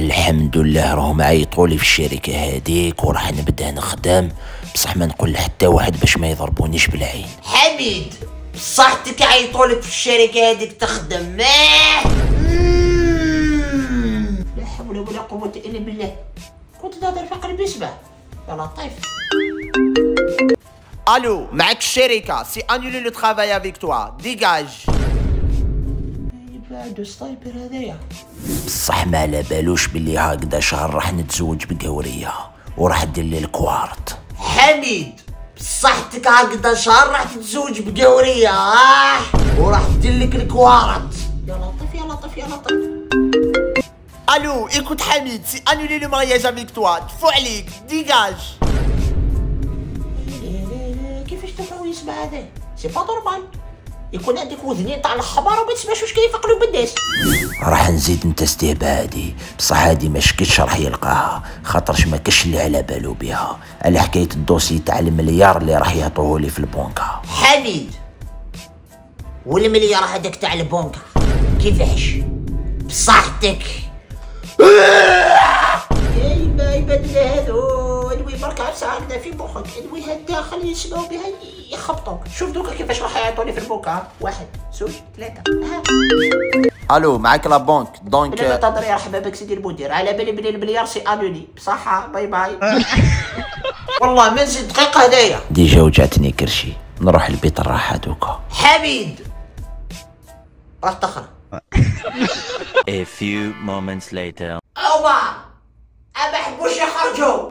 الحمد لله راهم عيطولي في الشركة هذيك وراح نبدا نخدم، بصح ما نقول حتى واحد باش ما يضربونيش بالعين. حميد بصحتك عيطولك في الشركة هذيك تخدم. لا حول ولا قوة الا بالله، كنت نهضر في قلبي يسمع. يا لطيف. الو معك الشركة، سي انولي لو ترافاي افيك توا، ديجاج. يبعدو ستايبر هذايا. بصح ما على بالوش بلي هكذا شهر راح نتزوج بقورية وراح دير لي الكوارت. حميد بصحتك هكذا شهر راح تتزوج بقورية وراح دير لك الكوارت. يا لطيف يا لطيف يا لطيف. الو ايكوت حميد، سي انولي لو مارياج افيك توا، تفو عليك، ديجاج. كيفاش تفهم يسمع هذا؟ سي با نورمال يكون عندك وذنين تاع الحمار وما تسمعش واش كاين في قلوب الناس. راح نزيد نتستيه بهادي، بصح هادي ما شكيتش راح يلقاها، خاطرش ما كاش اللي على بالو بها على حكايه الدوسي تاع المليار اللي راح يعطوه لي في البنكه. حميد والمليار هذاك تاع البنكه كيفاش؟ بصحتك. يا يبدل هذو ادوي برك عفسه هكذا في مخك، ادوي هالداخل يسمعوا بها يخبطوك. شوف دوكا كيفاش راح يعطوني في البنكه. 1 2 3. الو معك لا بنك دونك. لا تهضر يا مرحبا بك سيدي المدير، على بالي بلي المليار سي انولي. بصحة باي باي. والله ما نزيد دقيقة هدايا. ديجا وجعتني كرشي، نروح البيت الراحة دوكا. حميد راح تخرج. A few moments later. أوبا ما حبوش يخرجوا.